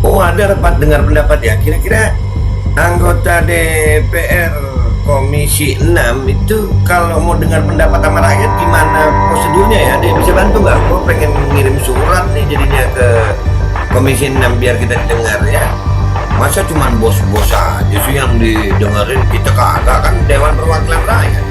Oh, ada rapat dengar pendapat ya. Kira-kira anggota DPR Komisi 6 itu kalau mau dengar pendapat sama rakyat gimana prosedurnya ya? Dia bisa bantu nggak? Gue pengen ngirim surat nih jadinya ke Komisi 6 biar kita dengar ya. Masa cuma bos-bos aja sih yang didengerin, kita kagak kan Dewan Perwakilan Rakyat.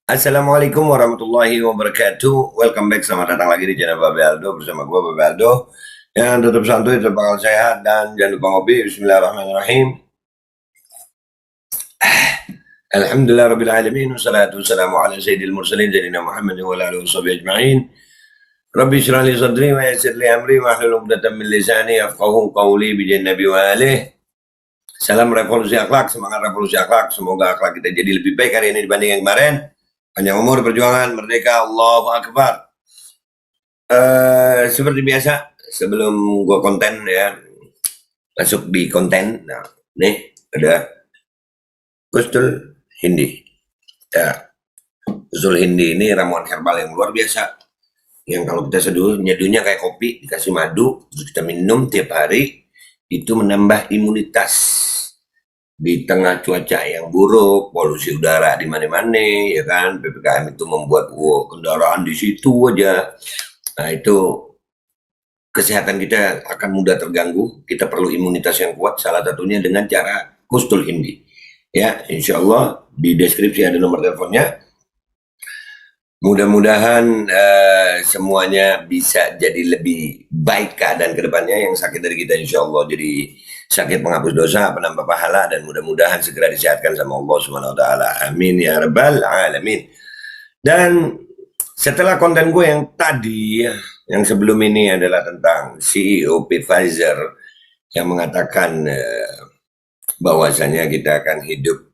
Assalamualaikum warahmatullahi wabarakatuh. Welcome back, selamat datang lagi di channel Babe Aldo bersama gue Babe Aldo. Yang tetap santuy, tetap bakal sehat, dan jangan lupa ngopi. Bismillahirrahmanirrahim. Alhamdulillah rabbil alamin, wassalatu wassalamu ala sayyidil mursalin sayyidina Muhammad wa ala alihi washabihi ajma'in. Rabbi shrah li sadri wa yassir li amri wahlul 'uqdatam min lisani yafqahu qawli bi nabi wa alihi. Salam revolusi akhlak, semangat revolusi akhlak. Semoga akhlak kita jadi lebih baik hari ini dibanding yang kemarin. Panjang umur, perjuangan, merdeka, Allahu Akbar. Seperti biasa, sebelum gua konten ya, masuk di konten. Nah, nih ada Gustul Hindi. Ya, Gustul Hindi ini ramuan herbal yang luar biasa. Yang kalau kita seduh, nyeduhnya kayak kopi, dikasih madu, terus kita minum tiap hari, itu menambah imunitas. Di tengah cuaca yang buruk, polusi udara di mana-mana, ya kan, PPKM itu membuat kendaraan di situ aja. Nah, itu kesehatan kita akan mudah terganggu. Kita perlu imunitas yang kuat, salah satunya dengan cara Gustul Hindi. Ya, insya Allah di deskripsi ada nomor teleponnya. Mudah-mudahan semuanya bisa jadi lebih baik keadaan kedepannya. Yang sakit dari kita insya Allah jadi sakit penghapus dosa, penambah pahala, dan mudah-mudahan segera disehatkan sama Allah Subhanahu wa taala. Amin ya rabbal alamin. Dan setelah konten gue yang tadi, yang sebelum ini adalah tentang CEO Pfizer yang mengatakan bahwasanya kita akan hidup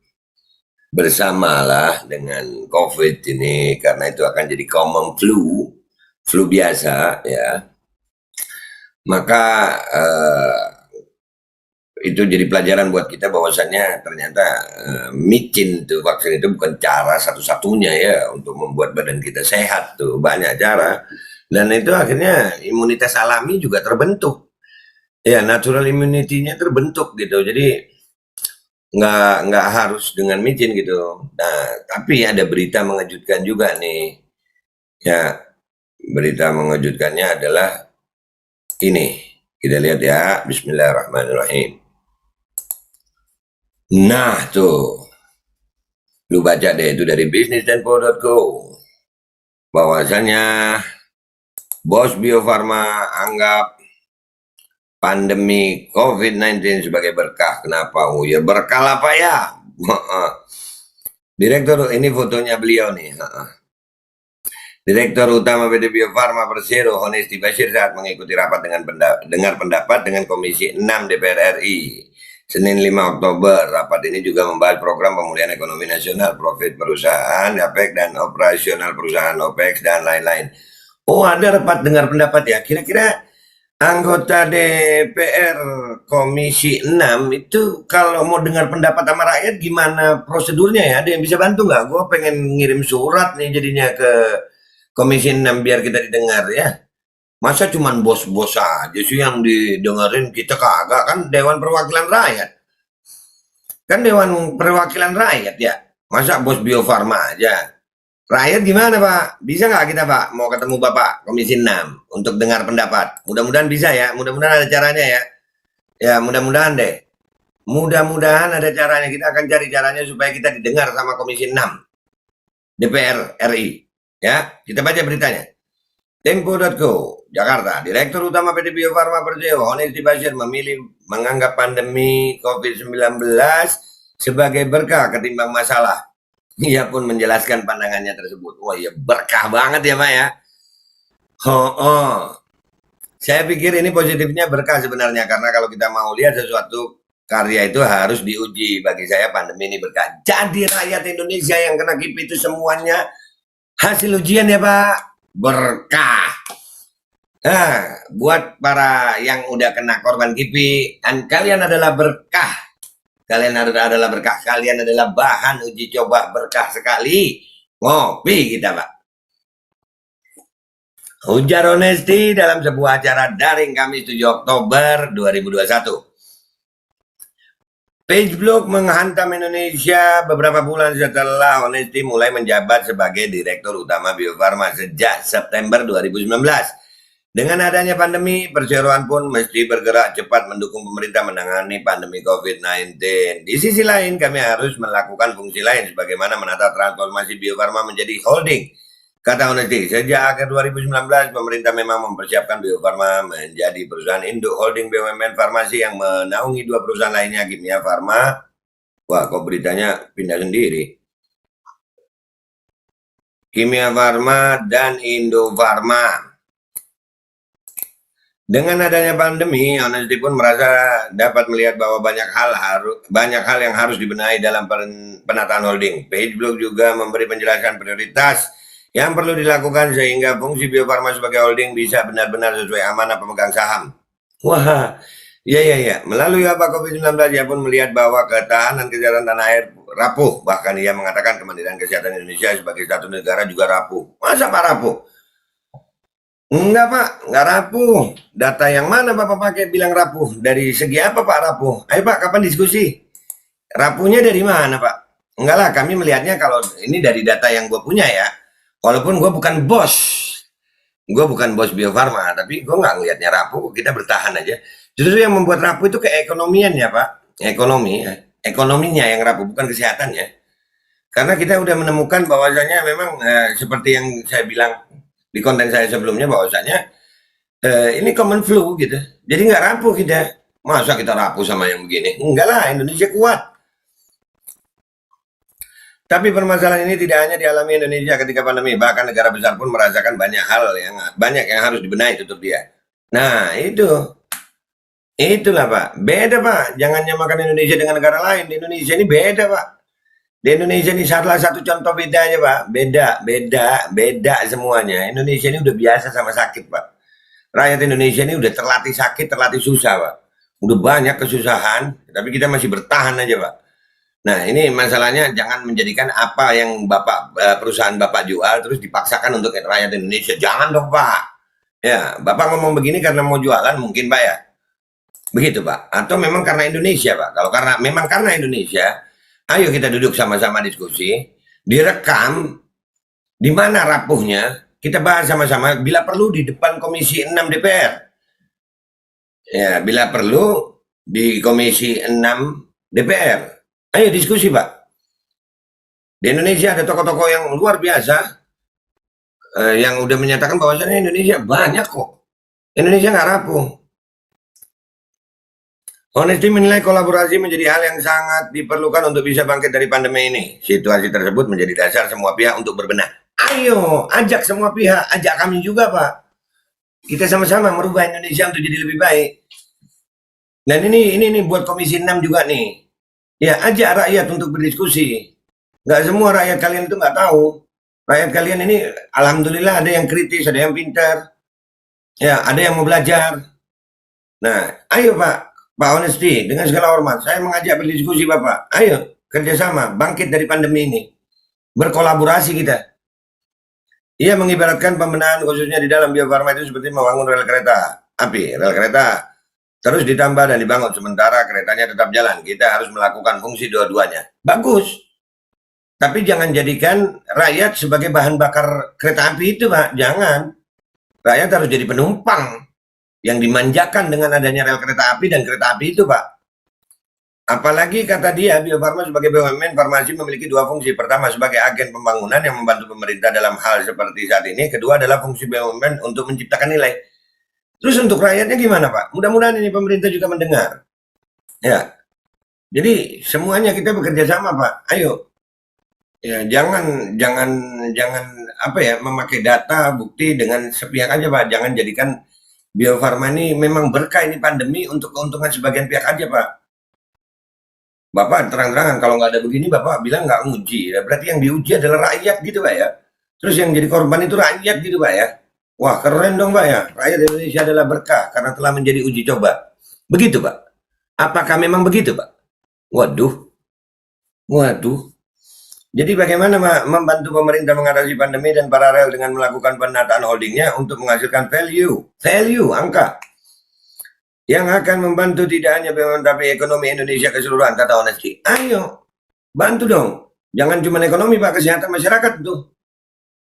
bersamalah dengan COVID ini karena itu akan jadi common flu biasa ya. Maka itu jadi pelajaran buat kita bahwasannya ternyata micin tuh vaksin itu bukan cara satu-satunya ya untuk membuat badan kita sehat, tuh banyak cara, dan itu akhirnya imunitas alami juga terbentuk ya, natural immunity-nya terbentuk gitu. Jadi nggak harus dengan micin gitu. Nah, tapi ada berita mengejutkan juga nih ya. Berita mengejutkannya adalah ini, kita lihat ya. Bismillahirrahmanirrahim. Nah tuh, lu baca deh, itu dari bisnistempo.co bahwasanya bos Bio Farma anggap pandemi COVID-19 sebagai berkah. Kenapa? Oh ya berkah lah Pak ya. Direktur, ini fotonya beliau nih. Direktur Utama PT Bio Farma Persero, Honesty Bashir, saat mengikuti rapat dengar pendapat dengan Komisi 6 DPR RI Senin 5 Oktober. Rapat ini juga membahas program pemulihan ekonomi nasional, profit perusahaan, OPEX, dan operasional perusahaan OPEX, dan lain-lain. Oh, ada rapat dengar pendapat ya. Kira-kira anggota DPR Komisi 6 itu kalau mau dengar pendapat sama rakyat gimana prosedurnya ya? Ada yang bisa bantu nggak? Gue pengen ngirim surat nih jadinya ke Komisi 6 biar kita didengar ya. Masa cuman bos-bos aja sih yang didengerin, kita kagak kan Dewan Perwakilan Rakyat. Kan Dewan Perwakilan Rakyat ya. Masa bos Bio Farma aja. Rakyat gimana Pak? Bisa nggak kita Pak mau ketemu Bapak Komisi 6 untuk dengar pendapat? Mudah-mudahan bisa ya, mudah-mudahan ada caranya ya. Ya mudah-mudahan deh. Mudah-mudahan ada caranya, kita akan cari caranya supaya kita didengar sama Komisi 6 DPR RI. Ya, kita baca beritanya. Tempo.co, Jakarta. Direktur Utama PT Bio Farma Persero, Honesty Bashir, menganggap pandemi COVID-19 sebagai berkah ketimbang masalah. Ia pun menjelaskan pandangannya tersebut. Wah ya berkah banget ya Pak ya. Saya pikir ini positifnya berkah sebenarnya, karena kalau kita mau lihat sesuatu karya itu harus diuji. Bagi saya pandemi ini berkah. Jadi rakyat Indonesia yang kena KIP itu semuanya hasil ujian ya Pak, berkah. Nah, buat para yang udah kena korban KIP, kalian adalah berkah. Kalian adalah berkah. Kalian adalah bahan uji coba berkah sekali. Ngopi kita Pak. Ujar Honesty dalam sebuah acara daring Kamis 7 Oktober 2021. PageBlock menghantam Indonesia beberapa bulan setelah Honesty mulai menjabat sebagai Direktur Utama Bio Farma sejak September 2019. Dengan adanya pandemi, perseroan pun mesti bergerak cepat mendukung pemerintah menangani pandemi COVID-19. Di sisi lain, kami harus melakukan fungsi lain sebagaimana menata transformasi Bio Farma menjadi holding. Kata Honesty, sejak akhir 2019, pemerintah memang mempersiapkan Bio Farma menjadi perusahaan induk holding BUMN farmasi yang menaungi dua perusahaan lainnya, Kimia Farma. Wah, kok beritanya pindah sendiri. Kimia Farma dan Indo Farma. Dengan adanya pandemi, Honesty pun merasa dapat melihat bahwa banyak hal yang harus dibenahi dalam penataan holding. PageBlock juga memberi penjelasan prioritas yang perlu dilakukan sehingga fungsi Bio Farma sebagai holding bisa benar-benar sesuai amanah pemegang saham. Wah, iya. Melalui wabah COVID-19, ia pun melihat bahwa ketahanan kesehatan tanah air rapuh. Bahkan ia mengatakan kemandirian kesehatan Indonesia sebagai satu negara juga rapuh. Masa Pak rapuh? Enggak Pak, enggak rapuh. Data yang mana Bapak pakai bilang rapuh? Dari segi apa Pak rapuh? Ayo Pak, kapan diskusi? Rapuhnya dari mana Pak? Enggak lah, kami melihatnya kalau ini dari data yang gue punya ya. Walaupun gue bukan bos. Gue bukan bos Bio Farma, tapi gue nggak ngelihatnya rapuh, kita bertahan aja. Justru yang membuat rapuh itu keekonomian ya Pak. Ekonominya yang rapuh, bukan kesehatannya. Karena kita udah menemukan bahwasanya memang seperti yang saya bilang di konten saya sebelumnya bahwasanya ini common flu gitu. Jadi nggak rapuh kita. Masa kita rapuh sama yang begini? Enggak lah, Indonesia kuat. Tapi permasalahan ini tidak hanya dialami Indonesia ketika pandemi, bahkan negara besar pun merasakan banyak yang harus dibenahi tutup dia. Nah, itulah Pak. Beda Pak. Jangan nyamakan Indonesia dengan negara lain. Di Indonesia ini beda Pak. Di Indonesia ini salah satu contoh bedanya Pak. Beda semuanya. Indonesia ini udah biasa sama sakit Pak. Rakyat Indonesia ini udah terlatih sakit, terlatih susah Pak. Udah banyak kesusahan, tapi kita masih bertahan aja Pak. Nah, ini masalahnya jangan menjadikan apa yang perusahaan Bapak jual terus dipaksakan untuk rakyat Indonesia. Jangan dong Pak. Ya, Bapak ngomong begini karena mau jualan mungkin Pak ya. Begitu Pak. Atau memang karena Indonesia Pak. Kalau memang karena Indonesia, ayo kita duduk sama-sama diskusi, direkam di mana rapuhnya, kita bahas sama-sama bila perlu di depan Komisi 6 DPR. Ya, bila perlu di Komisi 6 DPR. Ayo diskusi Pak. Di Indonesia ada tokoh-tokoh yang luar biasa yang udah menyatakan bahwasannya Indonesia banyak kok. Indonesia nggak rapuh. Honesty menilai kolaborasi menjadi hal yang sangat diperlukan untuk bisa bangkit dari pandemi ini. Situasi tersebut menjadi dasar semua pihak untuk berbenah. Ayo, ajak semua pihak, ajak kami juga Pak. Kita sama-sama merubah Indonesia untuk jadi lebih baik. Dan ini buat Komisi 6 juga nih. Ya, ajak rakyat untuk berdiskusi. Nggak semua rakyat kalian itu nggak tahu. Rakyat kalian ini, alhamdulillah ada yang kritis, ada yang pintar. Ya, ada yang mau belajar. Nah, ayo Pak Honesty, dengan segala hormat, saya mengajak berdiskusi Bapak. Ayo, kerjasama, bangkit dari pandemi ini. Berkolaborasi kita. Ia mengibaratkan pembenahan khususnya di dalam Bio Farma itu seperti membangun rel kereta api. Rel kereta terus ditambah dan dibangun, sementara keretanya tetap jalan. Kita harus melakukan fungsi dua-duanya. Bagus. Tapi jangan jadikan rakyat sebagai bahan bakar kereta api itu, Pak. Jangan. Rakyat harus jadi penumpang yang dimanjakan dengan adanya rel kereta api dan kereta api itu, Pak. Apalagi kata dia, Bio Farma sebagai BUMN farmasi memiliki dua fungsi. Pertama, sebagai agen pembangunan yang membantu pemerintah dalam hal seperti saat ini. Kedua adalah fungsi BUMN untuk menciptakan nilai. Terus untuk rakyatnya gimana Pak? Mudah-mudahan ini pemerintah juga mendengar. Ya, jadi semuanya kita bekerja sama Pak. Ayo, ya jangan apa ya memakai data bukti dengan sepihak aja Pak. Jangan jadikan Bio Farma ini memang berkah ini pandemi untuk keuntungan sebagian pihak aja Pak. Bapak terang-terangan kalau nggak ada begini, Bapak bilang nggak nguji. Ya, berarti yang diuji adalah rakyat gitu Pak ya. Terus yang jadi korban itu rakyat gitu Pak ya. Wah keren dong Pak ya. Rakyat Indonesia adalah berkah karena telah menjadi uji coba. Begitu Pak. Apakah memang begitu Pak? Waduh, waduh. Jadi bagaimana membantu pemerintah mengatasi pandemi dan paralel dengan melakukan penataan holdingnya untuk menghasilkan value, angka yang akan membantu tidak hanya tapi ekonomi Indonesia keseluruhan, kata Honesty. Ayo, bantu dong. Jangan cuma ekonomi Pak, kesehatan masyarakat tuh.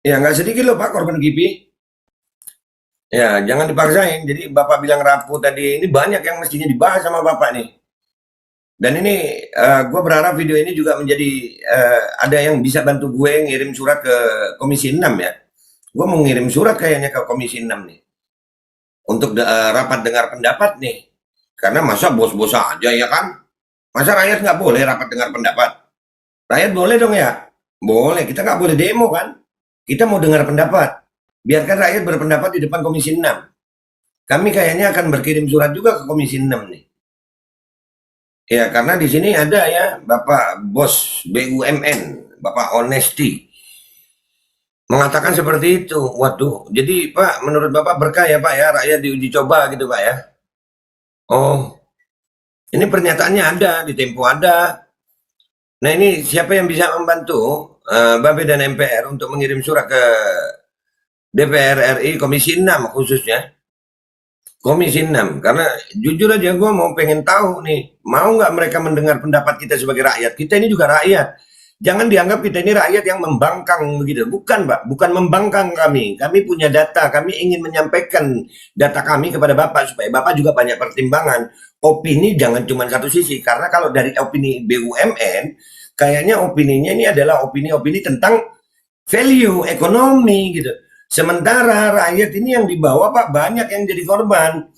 Ya nggak sedikit loh Pak korban KIPI. Ya jangan dipaksain. Jadi Bapak bilang rapuh tadi, ini banyak yang mestinya dibahas sama Bapak nih. Dan ini gue berharap video ini juga menjadi ada yang bisa bantu gue ngirim surat ke Komisi 6 ya. Gue mau ngirim surat kayaknya ke Komisi 6 nih. Untuk rapat dengar pendapat nih. Karena masa bos-bos aja ya kan? Masa rakyat nggak boleh rapat dengar pendapat? Rakyat boleh dong ya? Boleh, kita nggak boleh demo kan? Kita mau dengar pendapat. Biarkan rakyat berpendapat di depan Komisi 6. Kami kayaknya akan berkirim surat juga ke Komisi 6 nih. Ya, karena di sini ada ya Bapak Bos BUMN, Bapak Honesty mengatakan seperti itu. Waduh, jadi Pak, menurut Bapak berkah ya Pak ya, rakyat diuji coba gitu Pak ya. Oh, ini pernyataannya ada, di Tempo ada. Nah ini siapa yang bisa membantu Babe dan MPR untuk mengirim surat ke DPR RI Komisi 6 khususnya. Komisi 6, karena jujur aja gue mau pengen tahu nih, mau nggak mereka mendengar pendapat kita sebagai rakyat? Kita ini juga rakyat. Jangan dianggap kita ini rakyat yang membangkang begitu. Bukan, Pak. Bukan membangkang kami. Kami punya data. Kami ingin menyampaikan data kami kepada Bapak supaya Bapak juga banyak pertimbangan. Opini jangan cuma satu sisi. Karena kalau dari opini BUMN, kayaknya opininya ini adalah opini-opini tentang value ekonomi gitu. Sementara rakyat ini yang di bawah Pak banyak yang jadi korban.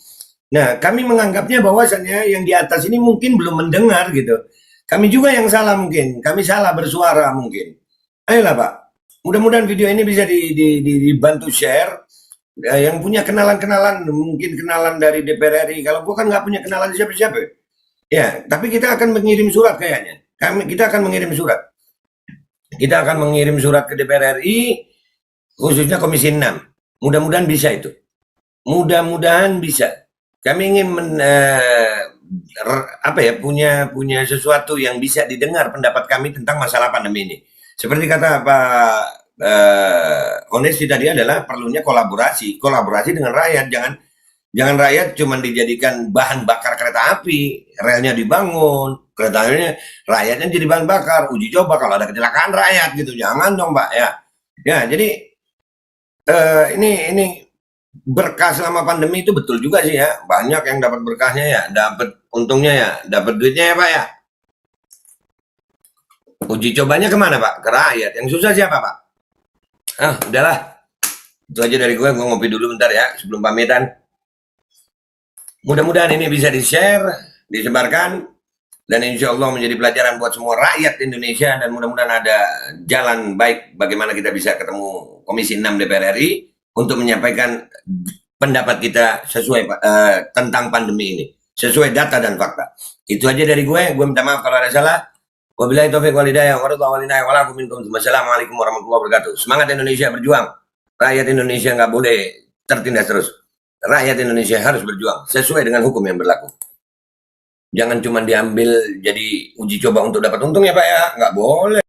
Nah, kami menganggapnya bahwasannya yang di atas ini mungkin belum mendengar gitu. Kami juga yang salah mungkin. Kami salah bersuara mungkin. Ayolah Pak. Mudah-mudahan video ini bisa dibantu share. Yang punya kenalan-kenalan, mungkin kenalan dari DPR RI. Kalau gua kan nggak punya kenalan siapa-siapa. Ya, tapi kita akan mengirim surat kayaknya. Kita akan mengirim surat. Kita akan mengirim surat ke DPR RI, khususnya Komisi 6. Mudah-mudahan bisa itu. Mudah-mudahan bisa. Kami ingin punya sesuatu yang bisa didengar pendapat kami tentang masalah pandemi ini. Seperti kata Pak Honesty tadi adalah perlunya kolaborasi dengan rakyat. Jangan rakyat cuma dijadikan bahan bakar kereta api, relnya dibangun, keretanya rakyatnya jadi bahan bakar, uji coba kalau ada kecelakaan rakyat gitu. Jangan dong, Mbak ya. Ya, jadi ini berkah selama pandemi itu betul juga sih ya. Banyak yang dapat berkahnya ya, dapat untungnya ya, dapat duitnya ya Pak ya. Uji cobanya kemana Pak? Ke rakyat. Yang susah siapa Pak? Udahlah. Itu aja dari gue ngopi dulu bentar ya sebelum pamitan. Mudah-mudahan ini bisa di-share, disebarkan, dan insya Allah menjadi pelajaran buat semua rakyat Indonesia, dan mudah-mudahan ada jalan baik bagaimana kita bisa ketemu Komisi 6 DPR RI untuk menyampaikan pendapat kita sesuai tentang pandemi ini, sesuai data dan fakta. Itu aja dari gue minta maaf kalau ada salah. Wabillahi taufiq wal hidayah, wassalamualaikum warahmatullahi wabarakatuh. Semangat Indonesia, berjuang. Rakyat Indonesia nggak boleh tertindas terus. Rakyat Indonesia harus berjuang sesuai dengan hukum yang berlaku. Jangan cuma diambil jadi uji coba untuk dapat untung ya Pak ya, nggak boleh.